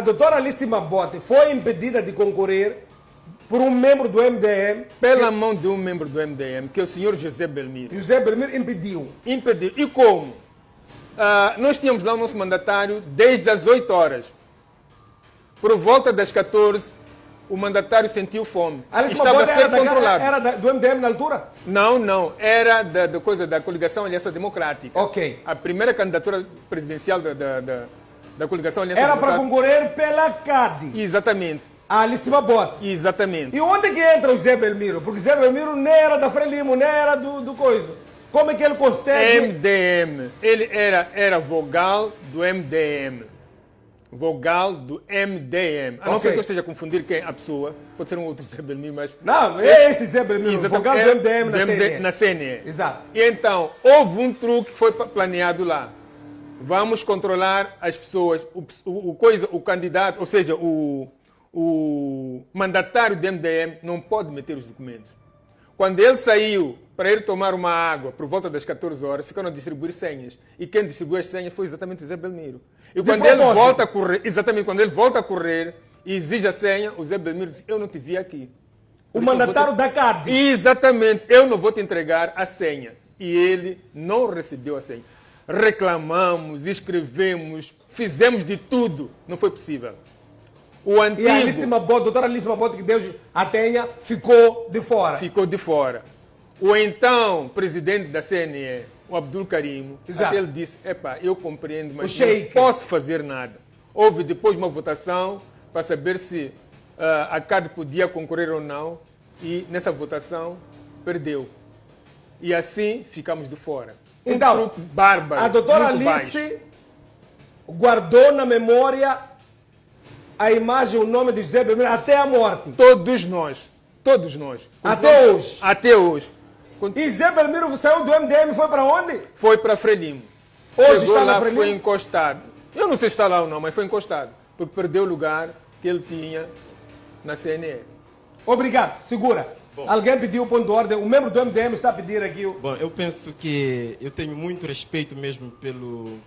A doutora Alice Mabote foi impedida de concorrer por um membro do MDM. Pela mão de um membro do MDM, que é o senhor José Belmiro. José Belmiro impediu. Impediu. E como? Nós tínhamos lá o nosso mandatário desde as 8 horas. Por volta das 14, o mandatário sentiu fome. Alice Estava a Mabote ser controlado. era do MDM na altura? Não. Era da coligação Aliança Democrática. Ok. A primeira candidatura presidencial da coligação Aliança Era para Democrática. concorrer pela CAD. Exatamente. A Alice Mabote. Exatamente. E onde que entra o Zé Belmiro? Porque o Zé Belmiro nem era da Frelimo, nem era do coisa. Como é que ele consegue... MDM. Ele era vogal do MDM. Vogal do MDM. A não ser que eu esteja a confundir quem a pessoa. Pode ser um outro Zé Belmiro, mas... Não, é esse Zé Belmiro, vogal do MDM na CNE. Na CNE. Exato. E então, houve um truque que foi planeado lá. Vamos controlar as pessoas, o candidato, ou seja, o mandatário do MDM não pode meter os documentos. Quando ele saiu para ir tomar uma água por volta das 14 horas, ficaram a distribuir senhas. E quem distribuiu as senhas foi exatamente o Zé Belmiro. E quando ele volta a correr, exatamente quando ele volta a correr e exige a senha, o Zé Belmiro diz: eu não te vi aqui. O mandatário da CAD. Exatamente, eu não vou te entregar a senha. E ele não recebeu a senha. Reclamamos, escrevemos, fizemos de tudo. Não foi possível. O antigo... E a Alice Mabote, a doutora Alice Mabote, que Deus a tenha, ficou de fora. Ficou de fora. O então presidente da CNE, o Abdul Karim, até ele disse: epá, eu compreendo, mas não posso fazer nada. Houve depois uma votação para saber se a CAD podia concorrer ou não, e nessa votação perdeu. E assim ficamos de fora. Então, truque bárbaro. A doutora Alice guardou na memória a imagem, o nome de José Belmiro até a morte. Todos nós. Até hoje. Até hoje. E Zé Belmiro saiu do MDM e foi para onde? Foi para Frelimo. Hoje Chegou está lá, na Frelimo? foi encostado. Eu não sei se está lá ou não, mas foi encostado. Porque perdeu o lugar que ele tinha na CNE. Obrigado. Segura. Bom, alguém pediu o ponto de ordem. O membro do MDM está a pedir aqui. Bom, eu penso que eu tenho muito respeito mesmo pelo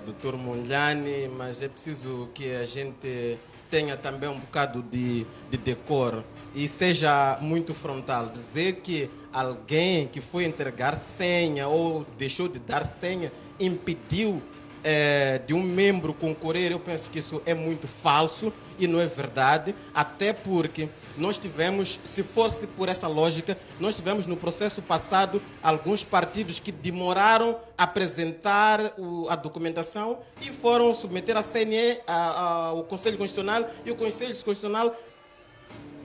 Dr. Mondlane, mas é preciso que a gente tenha também um bocado de decoro e seja muito frontal. Dizer que alguém que foi entregar senha ou deixou de dar senha impediu de um membro concorrer, eu penso que isso é muito falso e não é verdade, até porque nós tivemos, se fosse por essa lógica, nós tivemos no processo passado alguns partidos que demoraram a apresentar a documentação e foram submeter a CNE ao Conselho Constitucional, e o Conselho Constitucional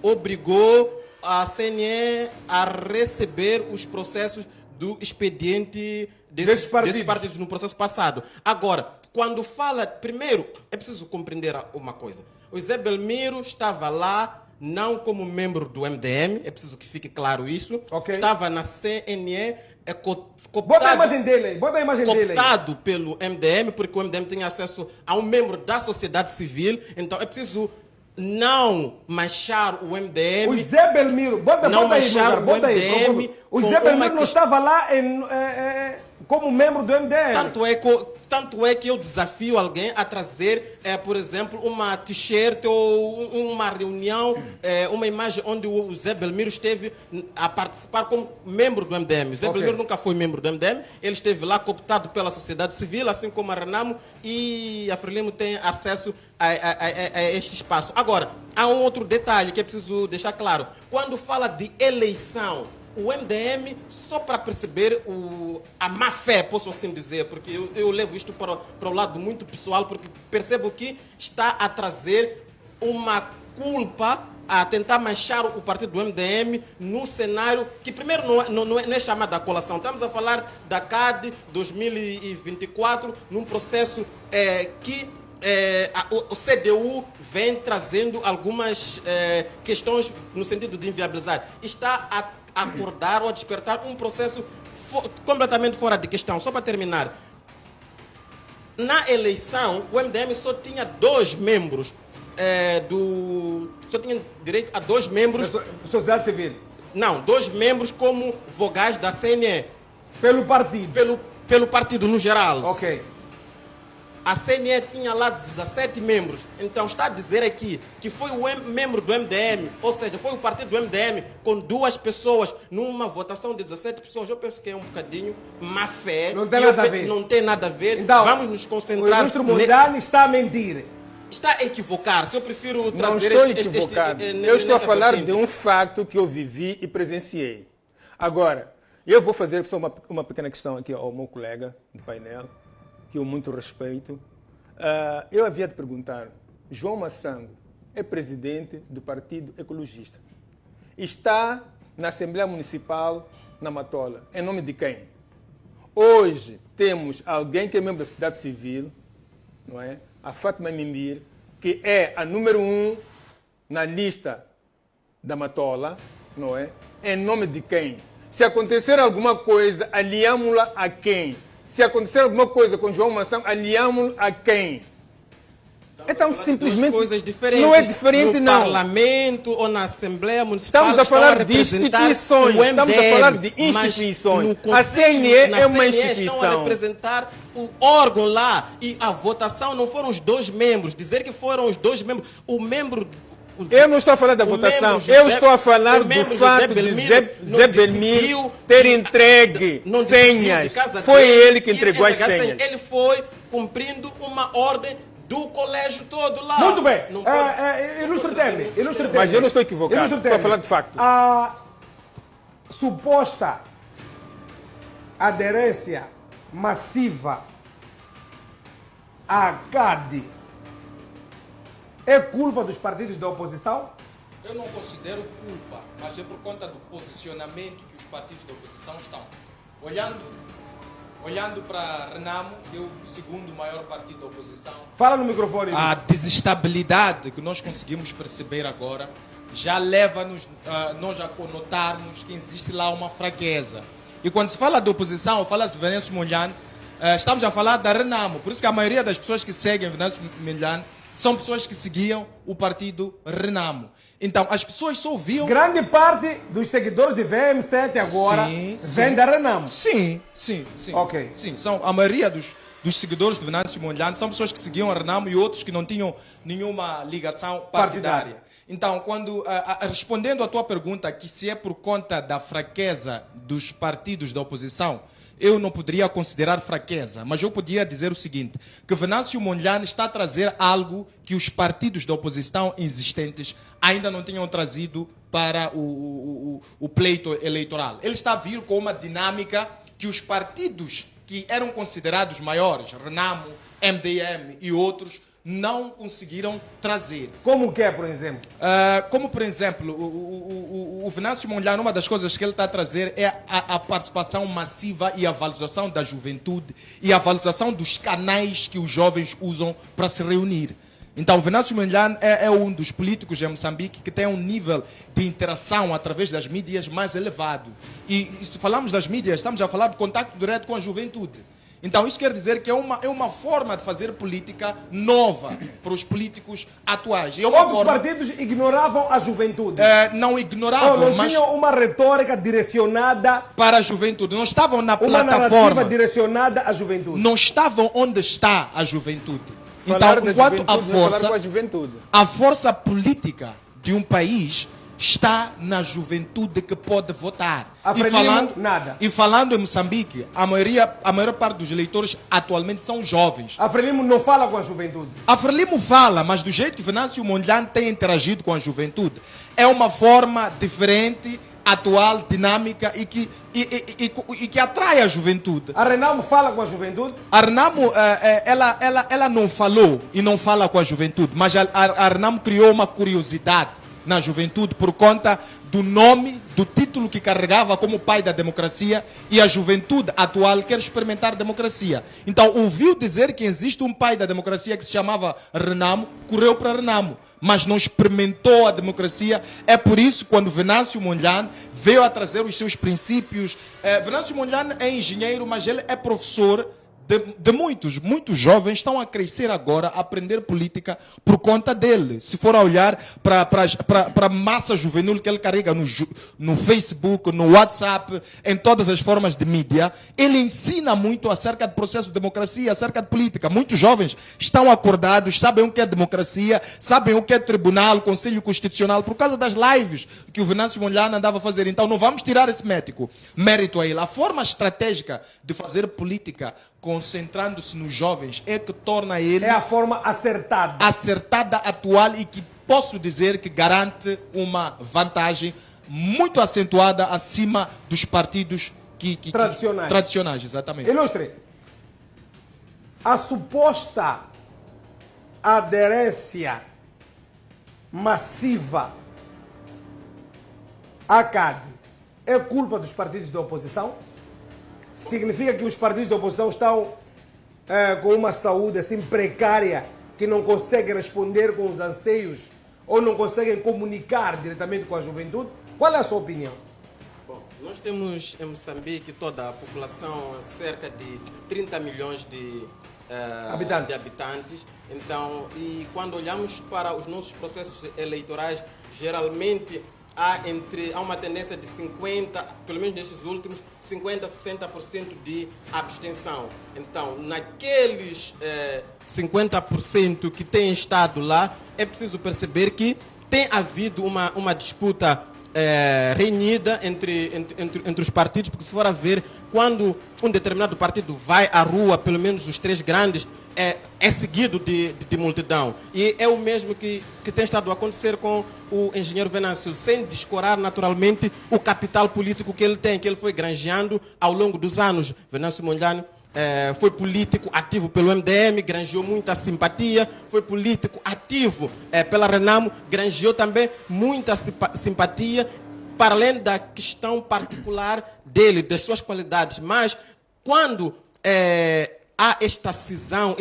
obrigou a CNE a receber os processos do expediente desses partidos no processo passado. Agora, quando fala, primeiro, é preciso compreender uma coisa. O Zé Belmiro estava lá não como membro do MDM, é preciso que fique claro isso. Okay. Estava na CNE, bota a imagem dele aí, bota a imagem dele aí. Cooptado pelo MDM, porque o MDM tem acesso a um membro da sociedade civil, então é preciso não manchar o MDM. O Zé Belmiro, bota aí, o Zé Belmiro não estava lá como membro do MDM. Tanto é que eu desafio alguém a trazer, por exemplo, uma t-shirt ou uma reunião, uma imagem onde o Zé Belmiro esteve a participar como membro do MDM. O Zé Belmiro nunca foi membro do MDM, ele esteve lá cooptado pela sociedade civil, assim como a Renamo, e a Frelimo tem acesso a este espaço. Agora, há um outro detalhe que é preciso deixar claro. Quando fala de eleição, o MDM, só para perceber a má fé, posso assim dizer, porque eu levo isto para o lado muito pessoal, porque percebo que está a trazer uma culpa, a tentar manchar o partido do MDM num cenário que primeiro não é chamado a colação. Estamos a falar da CAD 2024, num processo que o CDU vem trazendo algumas questões no sentido de inviabilizar. Está a acordar ou a despertar um processo completamente fora de questão. Só para terminar, na eleição, o MDM só tinha 2 membros só tinha direito a 2 membros... Sociedade civil? Não, 2 membros como vogais da CNE. Pelo partido? Pelo partido no geral. Ok. a CNE tinha lá 17 membros. Então está a dizer aqui que foi o membro do MDM, ou seja, foi o partido do MDM com 2 pessoas numa votação de 17 pessoas. Eu penso que é um bocadinho má fé. Não tem nada a ver. Não tem nada a ver. Então, vamos nos o concentrar. ilustre Mondlane está a mentir. Está a equivocar-se. Eu prefiro Não trazer estou equivocado. Eu estou a nessa falar vertente. de um fato que eu vivi e presenciei. Agora, eu vou fazer só uma pequena questão aqui ao meu colega do painel, que eu muito respeito. Eu havia de perguntar, João Massango é presidente do Partido Ecologista. Está na Assembleia Municipal na Matola. Em nome de quem? Hoje temos alguém que é membro da sociedade civil, não é? A Fátima Mimbir, que é a número 1 na lista da Matola, não é? Em nome de quem? Se acontecer alguma coisa, aliamos-la a quem? Se acontecer alguma coisa com João Massango, aliamos-la a quem? Então, simplesmente, Duas coisas diferentes. não é diferente, no não. Parlamento ou na Assembleia Municipal. Estamos a falar de representar instituições. o Estamos a MDM, falar de mas instituições. no A Conselho, CNE na é uma CNE Estão a instituição. representar o órgão lá. E a votação não foram os 2 membros. Dizer que foram os 2 membros. O membro. Eu não estou a falar da o votação, membro eu José- estou a falar o do membro fato José de Belmiro Zé não Belmiro decidiu ter de- entregue não decidiu de senhas. casa Foi dele ele que ir entregou as entregar senhas. Ele foi cumprindo uma ordem do colégio todo lá. Muito bem. Não pode- Ilustre Temer. Ilustre Temer. Mas eu não estou equivocado, Ilustre estou a Temer. falar de facto. A suposta aderência massiva à CAD é culpa dos partidos da oposição? Eu não considero culpa, mas é por conta do posicionamento que os partidos da oposição estão. Olhando para Renamo, que é o segundo maior partido da oposição, Fala no microfone. a desestabilidade que nós conseguimos perceber agora já leva-nos nós a conotarmos que existe lá uma fraqueza. E quando se fala de oposição, fala-se Venâncio Mondlane, estamos a falar da Renamo. Por isso que a maioria das pessoas que seguem Venâncio Mondlane são pessoas que seguiam o partido Renamo. Então, as pessoas só ouviam... Grande parte dos seguidores de VM7 agora Sim, vem sim. da Renamo. Sim. Ok. Sim, a maioria dos seguidores do Venâncio Mondlane são pessoas que seguiam a Renamo e outros que não tinham nenhuma ligação partidária. Então, respondendo à tua pergunta, que se é por conta da fraqueza dos partidos da oposição, eu não poderia considerar fraqueza, mas eu podia dizer o seguinte, que Venâncio Mondlane está a trazer algo que os partidos da oposição existentes ainda não tinham trazido para o pleito eleitoral. Ele está a vir com uma dinâmica que os partidos que eram considerados maiores, Renamo, MDM e outros, não conseguiram trazer. Como que é, por exemplo? Como, por exemplo, o Venâncio Mondlane, uma das coisas que ele está a trazer é a participação massiva e a valorização da juventude e a valorização dos canais que os jovens usam para se reunir. Então, o Venâncio Mondlane é um dos políticos em Moçambique que tem um nível de interação através das mídias mais elevado. E se falamos das mídias, estamos a falar de contato direto com a juventude. Então, isso quer dizer que é uma forma de fazer política nova para os políticos atuais. É uma Outros forma... partidos ignoravam a juventude. não ignoravam, Ou não mas tinham uma retórica direcionada, para a juventude. Não estavam na uma narrativa plataforma. direcionada à juventude. Não estavam onde está a juventude. Falar Então, da enquanto juventude, não falar com a juventude. a força política de um país está na juventude que pode votar. A Frelimo, nada. E falando em Moçambique, a maior parte dos eleitores atualmente são jovens. A Frelimo não fala com a juventude. A Frelimo fala, mas do jeito que Venâncio Mondlane tem interagido com a juventude, é uma forma diferente, atual, dinâmica e que atrai a juventude. A Renamo fala com a juventude. A Renamo, ela não falou e não fala com a juventude, mas a Renamo criou uma curiosidade na juventude por conta do nome, do título que carregava como pai da democracia, e a juventude atual quer experimentar democracia. Então, ouviu dizer que existe um pai da democracia que se chamava Renamo, correu para Renamo, mas não experimentou a democracia. É por isso quando Venâncio Mondlane veio a trazer os seus princípios. Venâncio Mondlane é engenheiro, mas ele é professor de muitos jovens estão a crescer agora, a aprender política por conta dele. Se for a olhar para a massa juvenil que ele carrega no Facebook, no WhatsApp, em todas as formas de mídia, ele ensina muito acerca do processo de democracia, acerca de política. Muitos jovens estão acordados, sabem o que é democracia, sabem o que é tribunal, conselho constitucional, por causa das lives que o Venâncio Mondlane andava a fazer. Então não vamos tirar esse mérito a ele. A forma estratégica de fazer política concentrando-se nos jovens é que torna ele É a forma acertada. acertada, atual e que posso dizer que garante uma vantagem muito acentuada acima dos partidos tradicionais, exatamente. Ilustre, a suposta aderência massiva à CAD é culpa dos partidos da oposição? Significa que os partidos da oposição estão com uma saúde assim precária, que não conseguem responder com os anseios ou não conseguem comunicar diretamente com a juventude? Qual é a sua opinião? Bom, nós temos em Moçambique toda a população, cerca de 30 milhões de habitantes. Então, e quando olhamos para os nossos processos eleitorais, geralmente há uma tendência de 50%, pelo menos nesses últimos, 50% a 60% de abstenção. Então, naqueles 50% que têm estado lá, é preciso perceber que tem havido uma disputa renhida entre os partidos, porque se for a ver, quando um determinado partido vai à rua, pelo menos os três grandes, é seguido de multidão. E é o mesmo que tem estado a acontecer com o engenheiro Venâncio, sem descorar naturalmente o capital político que ele tem, que ele foi granjeando ao longo dos anos. Venâncio Mondlane foi político ativo pelo MDM, granjeou muita simpatia, foi político ativo pela Renamo, granjeou também muita simpatia, para além da questão particular dele, das suas qualidades. Mas quando há esta cisão,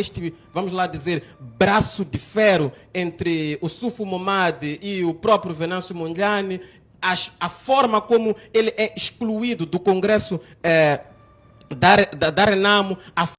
vamos lá dizer, braço de ferro entre o Sufo Momade e o próprio Venâncio Mondlane, a forma como ele é excluído do Congresso da Renamo,